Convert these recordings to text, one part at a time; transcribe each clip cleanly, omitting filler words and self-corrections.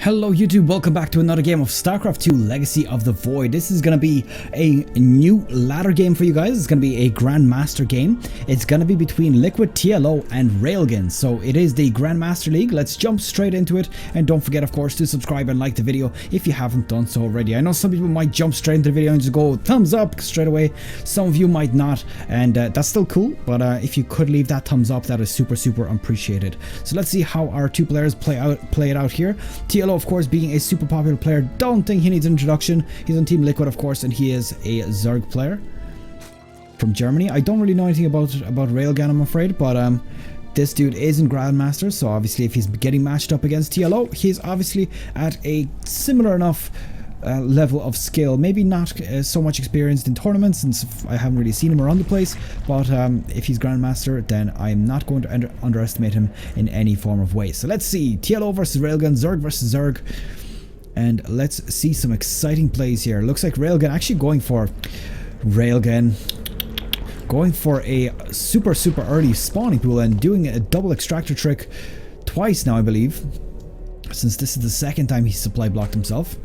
Hello YouTube, welcome back to another game of Starcraft 2 Legacy of the Void. This is going to be a new ladder game for you guys. It's going to be a Grandmaster game. It's going to be between Liquid, TLO and Railgan. So it is the Grandmaster League. Let's jump straight into it. And don't forget, of course, to subscribe and like the video if you haven't done so already. I know some people might jump straight into the video and just go thumbs up straight away. Some of you might not, and that's still cool. But if you could leave that thumbs up, that is super appreciated. So let's see how our two players play it out here. TLO, of course, being a super popular player, don't think he needs an introduction. He's on Team Liquid, of course, and he is a Zerg player from Germany. I don't really know anything about Railgan, I'm afraid, but this dude is in Grandmaster, so obviously if he's getting matched up against TLO, he's obviously at a similar enough level of skill. Maybe not so much experienced in tournaments, since I haven't really seen him around the place, but if he's Grandmaster, then I'm not going to underestimate him in any form of way. So let's see, TLO versus Railgan, Zerg versus Zerg, and let's see some exciting plays here. Looks like Railgan actually going for a super early spawning pool and doing a double extractor trick twice now, I believe, since this is the second time he's supply blocked himself.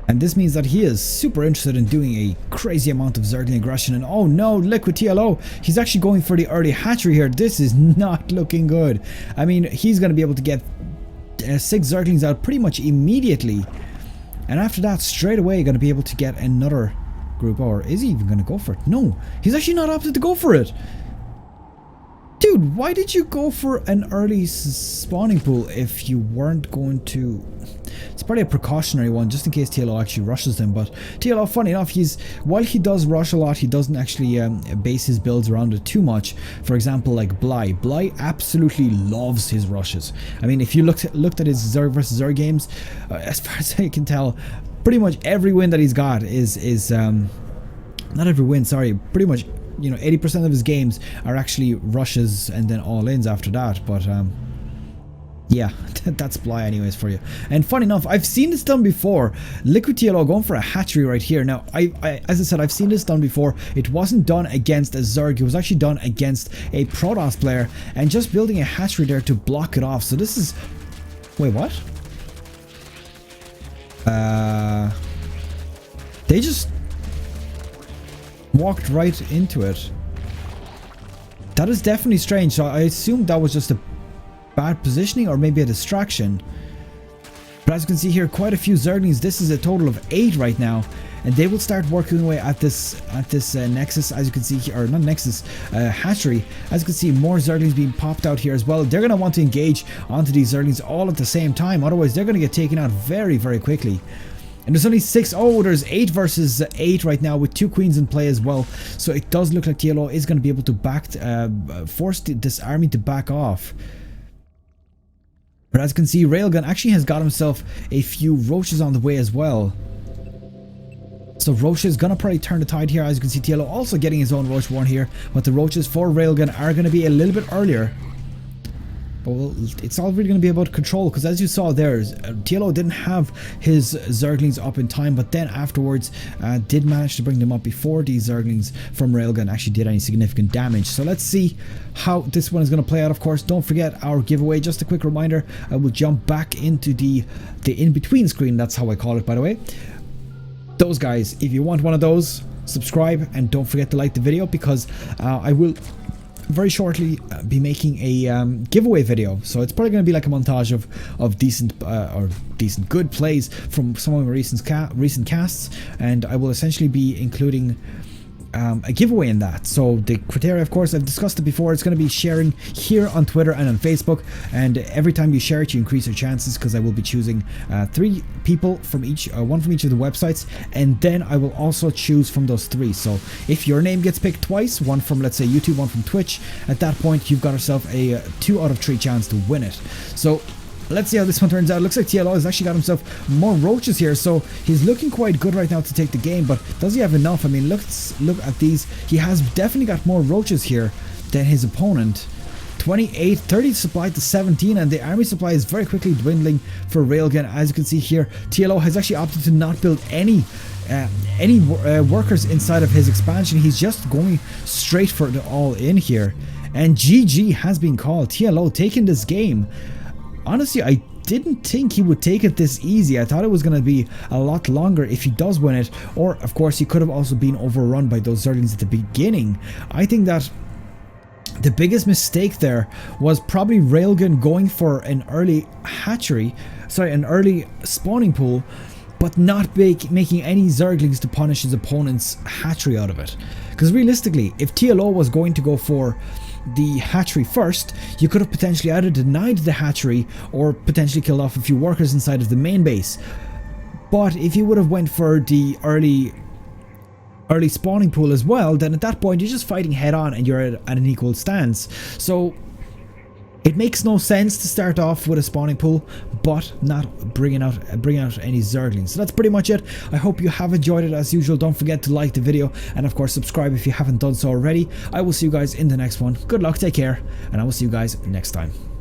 And this means that he is super interested in doing a crazy amount of Zergling aggression. And oh no, Liquid TLO, he's actually going for the early hatchery here. This is not looking good. I mean, he's going to be able to get 6 Zerglings out pretty much immediately. And after that, straight away, going to be able to get another group. Or is he even going to go for it? No, he's actually not opted to go for it. Dude, why did you go for an early spawning pool if you weren't going to... It's probably a precautionary one, just in case TLO actually rushes them. But TLO, funny enough, while he does rush a lot, he doesn't actually base his builds around it too much. For example, like Bly absolutely loves his rushes. I mean, if you looked at his Zerg versus Zerg games, as far as I can tell, pretty much every win that he's got is not every win, sorry, pretty much, you know, 80% of his games are actually rushes and then all-ins after that. But yeah, that's Bly anyways for you. And funny enough, I've seen this done before. Liquid TLO going for a hatchery right here. Now, as I said, I've seen this done before. It wasn't done against a Zerg. It was actually done against a Protoss player, and just building a hatchery there to block it off. So this is... Wait, what? They just walked right into it. That is definitely strange. So I assume that was just a bad positioning or maybe a distraction. But as you can see here, quite a few Zerglings. This is a total of 8 right now, and they will start working away at this nexus, as you can see here, or not nexus, hatchery. As you can see, more Zerglings being popped out here as well. They're going to want to engage onto these Zerglings all at the same time, otherwise they're going to get taken out very quickly. And there's only 6. Oh, there's 8 versus 8 right now with 2 queens in play as well. So it does look like TLO is going to be able to force this army to back off. But as you can see, Railgun actually has got himself a few roaches on the way as well. So Roach is going to probably turn the tide here. As you can see, TLO also getting his own Roach Warren here. But the Roaches for Railgun are going to be a little bit earlier. But well, it's all really going to be about control, because as you saw there, TLO didn't have his Zerglings up in time, but then afterwards did manage to bring them up before these Zerglings from Railgun actually did any significant damage. So let's see how this one is going to play out. Of course, don't forget our giveaway. Just a quick reminder, I will jump back into the in-between screen. That's how I call it, by the way. Those guys, if you want one of those, subscribe and don't forget to like the video, because I will very shortly be making a giveaway video. So it's probably going to be like a montage of decent good plays from some of my recent casts, and I will essentially be including a giveaway in that. So the criteria, of course, I've discussed it before. It's going to be sharing here on Twitter and on Facebook, and every time you share it, you increase your chances, because I will be choosing 3 people from each, 1 from each of the websites, and then I will also choose from those 3. So if your name gets picked twice, 1 from, let's say, YouTube, 1 from Twitch, at that point you've got yourself a 2 out of 3 chance to win it. So let's see how this one turns out. Looks like TLO has actually got himself more roaches here, so he's looking quite good right now to take the game. But does he have enough? I mean, look at these. He has definitely got more roaches here than his opponent. 28, 30 supply to 17, and the army supply is very quickly dwindling for Railgun. As you can see here, TLO has actually opted to not build any workers inside of his expansion. He's just going straight for the all-in here. And GG has been called. TLO taking this game. Honestly, I didn't think he would take it this easy. I thought it was going to be a lot longer if he does win it, or of course he could have also been overrun by those Zerglings at the beginning. I think that the biggest mistake there was probably Railgan going for an early hatchery, sorry, an early spawning pool, but not making any Zerglings to punish his opponent's hatchery out of it. Because realistically, if TLO was going to go for the hatchery first, you could have potentially either denied the hatchery or potentially killed off a few workers inside of the main base. But if you would have went for the early spawning pool as well, then at that point you're just fighting head on and you're at an equal stance. So it makes no sense to start off with a spawning pool but not bringing out any Zerglings. So that's pretty much it. I hope you have enjoyed it. As usual, don't forget to like the video and of course subscribe if you haven't done so already. I will see you guys in the next one. Good luck, take care, and I will see you guys next time.